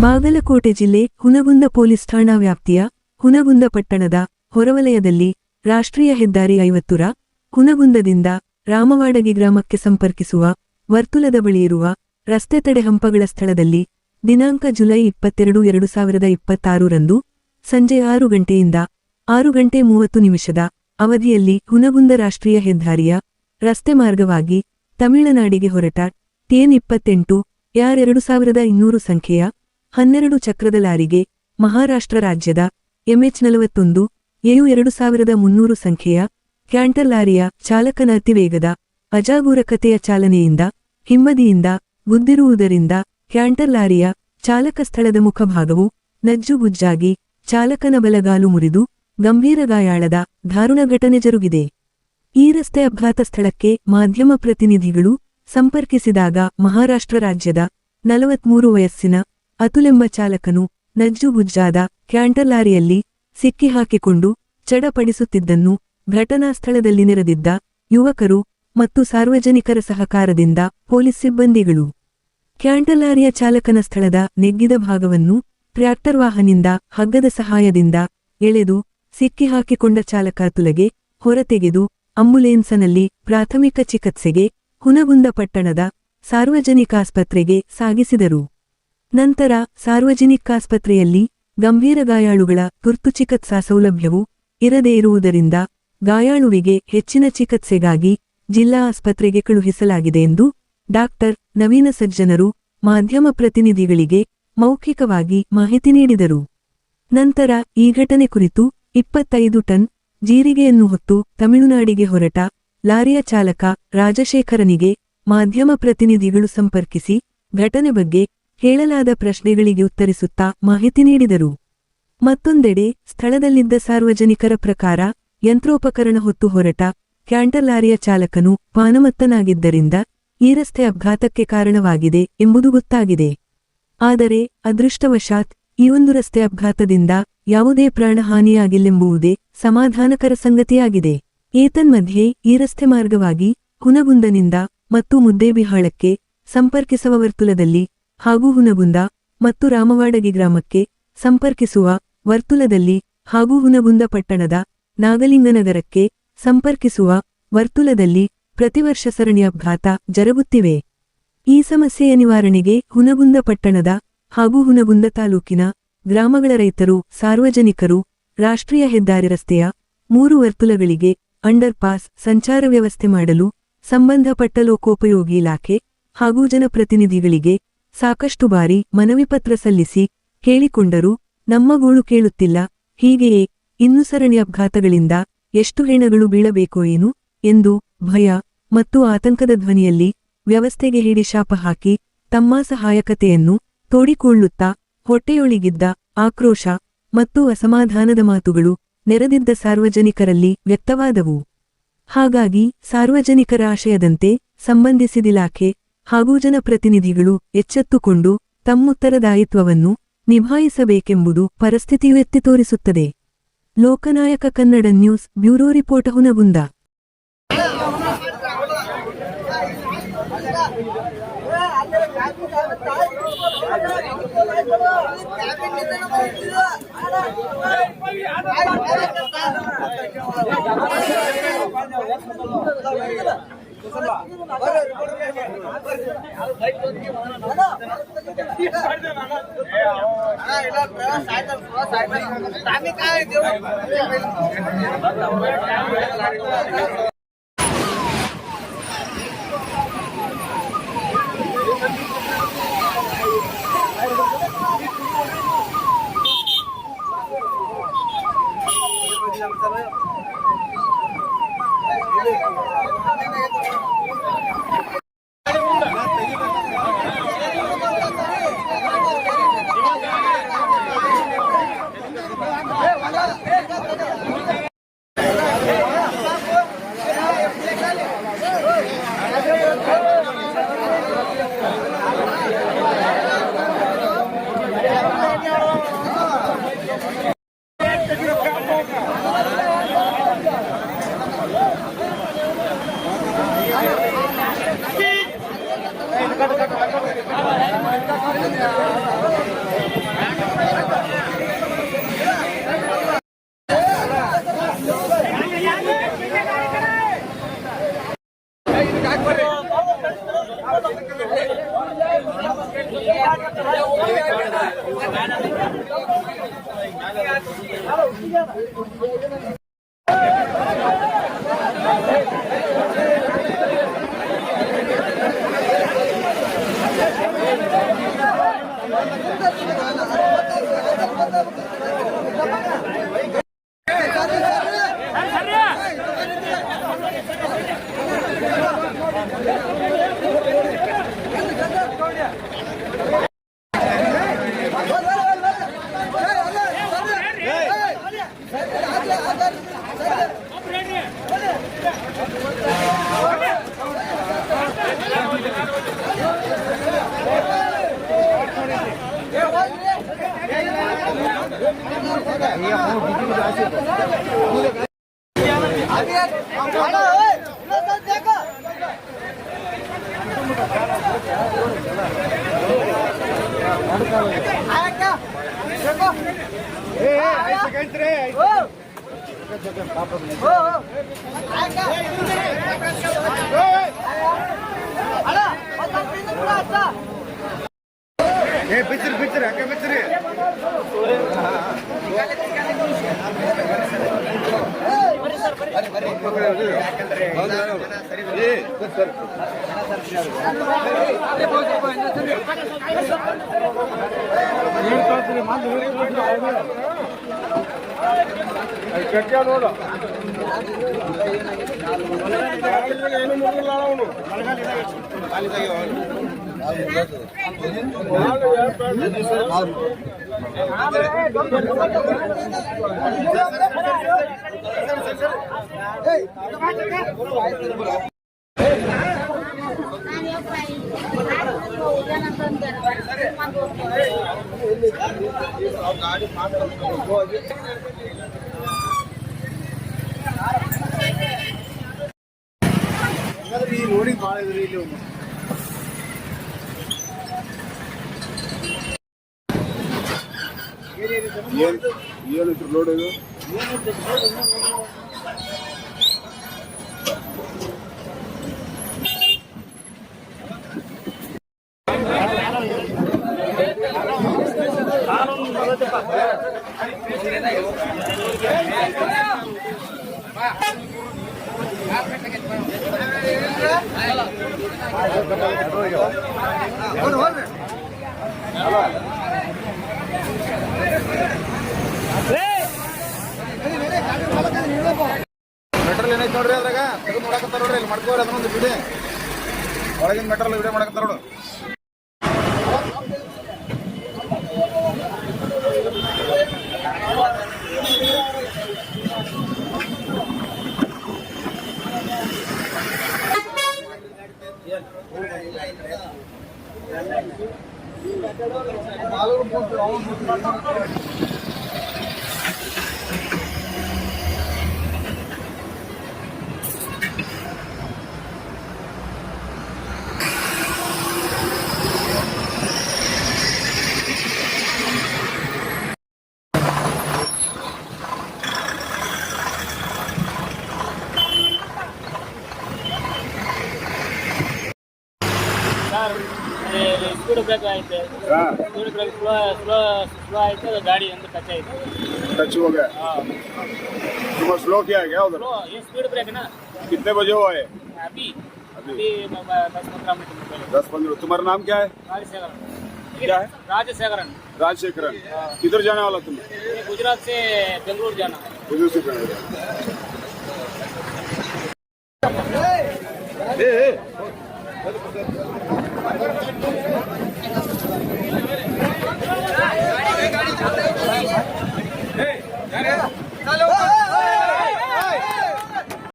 ಬಾಗಲಕೋಟೆ ಜಿಲ್ಲೆ ಹುನಗುಂದ ಪೊಲೀಸ್ ಠಾಣಾ ವ್ಯಾಪ್ತಿಯ ಹುನಗುಂದ ಪಟ್ಟಣದ ಹೊರವಲಯದಲ್ಲಿ ರಾಷ್ಟ್ರೀಯ ಹೆದ್ದಾರಿ 50 ರ ಹುನಗುಂದದಿಂದ ರಾಮವಾಡಗಿ ಗ್ರಾಮಕ್ಕೆ ಸಂಪರ್ಕಿಸುವ ವರ್ತುಲದ ಬಳಿಯಿರುವ ರಸ್ತೆ ತಡೆ ಹಂಪಗಳ ಸ್ಥಳದಲ್ಲಿ ದಿನಾಂಕ ಜುಲೈ 22, 2026 ರಂದು ಸಂಜೆ 6 ಗಂಟೆಯಿಂದ 6:30 ಅವಧಿಯಲ್ಲಿ ಹುನಗುಂದ ರಾಷ್ಟ್ರೀಯ ಹೆದ್ದಾರಿಯ ರಸ್ತೆ ಮಾರ್ಗವಾಗಿ ತಮಿಳುನಾಡಿಗೆ ಹೊರಟ TN28 ಯಾರ್ 2200 ಸಂಖ್ಯೆಯ 12 ಚಕ್ರದ ಲಾರಿಗೆ ಮಹಾರಾಷ್ಟ್ರ ರಾಜ್ಯದ MH41 AU 2300 ಸಂಖ್ಯೆಯ ಕ್ಯಾಂಟರ್ ಲಾರಿಯ ಚಾಲಕನ ಅತಿವೇಗದ ಅಜಾಗರೂಕತೆಯ ಚಾಲನೆಯಿಂದ ಹಿಮ್ಮದಿಯಿಂದ ಗುದ್ದಿರುವುದರಿಂದ ಕ್ಯಾಂಟರ್ ಲಾರಿಯ ಚಾಲಕ ಸ್ಥಳದ ಮುಖಭಾಗವು ನಜ್ಜುಗುಜ್ಜಾಗಿ ಚಾಲಕನ ಬಲಗಾಲು ಮುರಿದು ಗಂಭೀರ ಗಾಯಾಳದ ದಾರುಣ ಘಟನೆ ಜರುಗಿದೆ. ಈ ರಸ್ತೆ ಅಪಘಾತ ಸ್ಥಳಕ್ಕೆ ಮಾಧ್ಯಮ ಪ್ರತಿನಿಧಿಗಳು ಸಂಪರ್ಕಿಸಿದಾಗ ಮಹಾರಾಷ್ಟ್ರ ರಾಜ್ಯದ 43 ವಯಸ್ಸಿನ ಅತುಲೆಂಬ ಚಾಲಕನು ನಜ್ಜುಗುಜ್ಜಾದ ಕ್ಯಾಂಟರ್ ಲಾರಿಯಲ್ಲಿ ಸಿಕ್ಕಿಹಾಕಿಕೊಂಡು ಚಡಪಡಿಸುತ್ತಿದ್ದನ್ನು ಘಟನಾ ಸ್ಥಳದಲ್ಲಿ ನೆರೆದಿದ್ದ ಯುವಕರು ಮತ್ತು ಸಾರ್ವಜನಿಕರ ಸಹಕಾರದಿಂದ ಪೊಲೀಸ್ ಸಿಬ್ಬಂದಿಗಳು ಕ್ಯಾಂಟರ್ ಲಾರಿಯ ಚಾಲಕನ ಸ್ಥಳದ ನೆಗ್ಗಿದ ಭಾಗವನ್ನು ಟ್ರ್ಯಾಕ್ಟರ್ ವಾಹನದಿಂದ ಹಗ್ಗದ ಸಹಾಯದಿಂದ ಎಳೆದು ಸಿಕ್ಕಿಹಾಕಿಕೊಂಡ ಚಾಲಕ ಅತುಲೆಗೆ ಹೊರತೆಗೆದು ಆಂಬುಲೆನ್ಸ್ನಲ್ಲಿ ಪ್ರಾಥಮಿಕ ಚಿಕಿತ್ಸೆಗೆ ಹುನಗುಂದ ಪಟ್ಟಣದ ಸಾರ್ವಜನಿಕಾಸ್ಪತ್ರೆಗೆ ಸಾಗಿಸಿದರು. ನಂತರ ಸಾರ್ವಜನಿಕಾಸ್ಪತ್ರೆಯಲ್ಲಿ ಗಂಭೀರ ಗಾಯಾಳುಗಳ ತುರ್ತು ಚಿಕಿತ್ಸಾ ಸೌಲಭ್ಯವು ಇರದೇ ಇರುವುದರಿಂದ ಗಾಯಾಳುವಿಗೆ ಹೆಚ್ಚಿನ ಚಿಕಿತ್ಸೆಗಾಗಿ ಜಿಲ್ಲಾ ಆಸ್ಪತ್ರೆಗೆ ಕಳುಹಿಸಲಾಗಿದೆ ಎಂದು ಡಾಕ್ಟರ್ ನವೀನ ಸಜ್ಜನರು ಮಾಧ್ಯಮ ಪ್ರತಿನಿಧಿಗಳಿಗೆ ಮೌಖಿಕವಾಗಿ ಮಾಹಿತಿ ನೀಡಿದರು. ನಂತರ ಈ ಘಟನೆ ಕುರಿತು 25 ಟನ್ ಜೀರಿಗೆಯನ್ನು ಹೊತ್ತು ತಮಿಳುನಾಡಿಗೆ ಹೊರಟ ಲಾರಿಯ ಚಾಲಕ ರಾಜಶೇಖರನಿಗೆ ಮಾಧ್ಯಮ ಪ್ರತಿನಿಧಿಗಳು ಸಂಪರ್ಕಿಸಿ ಘಟನೆ ಬಗ್ಗೆ ಕೇಳಲಾದ ಪ್ರಶ್ನೆಗಳಿಗೆ ಉತ್ತರಿಸುತ್ತಾ ಮಾಹಿತಿ ನೀಡಿದರು. ಮತ್ತೊಂದೆಡೆ ಸ್ಥಳದಲ್ಲಿದ್ದ ಸಾರ್ವಜನಿಕರ ಪ್ರಕಾರ ಯಂತ್ರೋಪಕರಣ ಹೊತ್ತು ಹೊರಟ ಕ್ಯಾಂಟರ್ ಲಾರಿಯ ಚಾಲಕನು ಪಾನಮತ್ತನಾಗಿದ್ದರಿಂದ ಈ ರಸ್ತೆ ಅಪಘಾತಕ್ಕೆ ಕಾರಣವಾಗಿದೆ ಎಂಬುದು ಗೊತ್ತಾಗಿದೆ. ಆದರೆ ಅದೃಷ್ಟವಶಾತ್ ಈ ಒಂದು ರಸ್ತೆ ಅಪಘಾತದಿಂದ ಯಾವುದೇ ಪ್ರಾಣಹಾನಿಯಾಗಿಲ್ಲೆಂಬುವುದೇ ಸಮಾಧಾನಕರ ಸಂಗತಿಯಾಗಿದೆ. ಏತನ್ಮಧ್ಯೆ ಈ ರಸ್ತೆ ಮಾರ್ಗವಾಗಿ ಹುನಗುಂದನಿಂದ ಮತ್ತು ಮುದ್ದೇಬಿಹಾಳಕ್ಕೆ ಸಂಪರ್ಕಿಸುವ ವರ್ತುಲದಲ್ಲಿ ಹಾಗೂ ಹುನಗುಂದ ಮತ್ತು ರಾಮವಾಡಗಿ ಗ್ರಾಮಕ್ಕೆ ಸಂಪರ್ಕಿಸುವ ವರ್ತುಲದಲ್ಲಿ ಹಾಗೂ ಹುನಗುಂದ ಪಟ್ಟಣದ ನಾಗಲಿಂಗನಗರಕ್ಕೆ ಸಂಪರ್ಕಿಸುವ ವರ್ತುಲದಲ್ಲಿ ಪ್ರತಿವರ್ಷ ಸರಣಿ ಅಪಘಾತ ಜರುಗುತ್ತಿವೆ. ಈ ಸಮಸ್ಯೆಯ ನಿವಾರಣೆಗೆ ಹುನಗುಂದ ಪಟ್ಟಣದ ಹಾಗೂ ಹುನಗುಂದ ತಾಲೂಕಿನ ಗ್ರಾಮಗಳ ರೈತರು ಸಾರ್ವಜನಿಕರು ರಾಷ್ಟ್ರೀಯ ಹೆದ್ದಾರಿ ರಸ್ತೆಯ 3 ವರ್ತುಲಗಳಿಗೆ ಅಂಡರ್ ಪಾಸ್ ಸಂಚಾರ ವ್ಯವಸ್ಥೆ ಮಾಡಲು ಸಂಬಂಧಪಟ್ಟ ಲೋಕೋಪಯೋಗಿ ಇಲಾಖೆ ಹಾಗೂ ಜನಪ್ರತಿನಿಧಿಗಳಿಗೆ ಸಾಕಷ್ಟು ಬಾರಿ ಮನವಿ ಪತ್ರ ಸಲ್ಲಿಸಿ ಕೇಳಿಕೊಂಡರೂ ನಮ್ಮ ಗೋಳು ಕೇಳುತ್ತಿಲ್ಲ. ಹೀಗೆಯೇ ಇನ್ನು ಸರಣಿ ಅಪಘಾತಗಳಿಂದ ಎಷ್ಟು ಹೆಣಗಳು ಬೀಳಬೇಕೋ ಏನು ಎಂದು ಭಯ ಮತ್ತು ಆತಂಕದ ಧ್ವನಿಯಲ್ಲಿ ವ್ಯವಸ್ಥೆಗೆ ಹಿಡಿ ಶಾಪ ಹಾಕಿ ತಮ್ಮ ಸಹಾಯಕತೆಯನ್ನು ತೋಡಿಕೊಳ್ಳುತ್ತಾ ಹೊಟ್ಟೆಯೊಳಗಿದ್ದ ಆಕ್ರೋಶ ಮತ್ತು ಅಸಮಾಧಾನದ ಮಾತುಗಳು ನೆರೆದಿದ್ದ ಸಾರ್ವಜನಿಕರಲ್ಲಿ ವ್ಯಕ್ತವಾದವು. ಹಾಗಾಗಿ ಸಾರ್ವಜನಿಕರ ಆಶಯದಂತೆ ಸಂಬಂಧಿಸಿದ ಇಲಾಖೆ ಹಾಗೂ ಜನಪ್ರತಿನಿಧಿಗಳು ಎಚ್ಚೆತ್ತುಕೊಂಡು ತಮ್ಮುತ್ತರದಾಯಿತ್ವವನ್ನು ನಿಭಾಯಿಸಬೇಕೆಂಬುದು ಪರಿಸ್ಥಿತಿಯು ಎತ್ತಿ ತೋರಿಸುತ್ತದೆ. Lokanayaka Kannada news bureau report Hungund. Picture क्या पिक्चर है क्या ನೋಡ ಈ ರೋಡಿಗೆ ಭಾಳ ಇದ್ರಿ ಇಲ್ಲಿ ಏನಿತ್ತು ಲೋಡ್ ಇದು ಮೆಟ್ರಲ್ ಏನೈತೆ ನೋಡ್ರಿ ಅದ್ರಾಗ ತೆಗೆದು ನೋಡಕತ್ತಾರ ನೋಡ್ರಿ ಇಲ್ಲಿ ಮಾಡ್ಕೋರಿ ಅದನ್ನೊಂದು ಬಿಡಿ ಒಳಗಿನ ಮೆಟ್ರಲ್ ವಿಡಿಯೋ ಮಾಡಕತ್ತಾರ ನೋಡು स्पीड ब्रेक आयते स्पीड ब्रेक स्लो आयते तो गाड़ी अंदर टच आयते टच हो गया तुम्हारा स्लो किया है क्या उधर ये स्पीड ब्रेक है ना कितने बजे हुआ है अभी 10-15 मिनट पहले 10-15 तुम्हारा नाम क्या है क्या है राजशेखरन राजशेखरन किधर जाने वाला तुम गुजरात से बेंगलुरु जाना उधर से चलो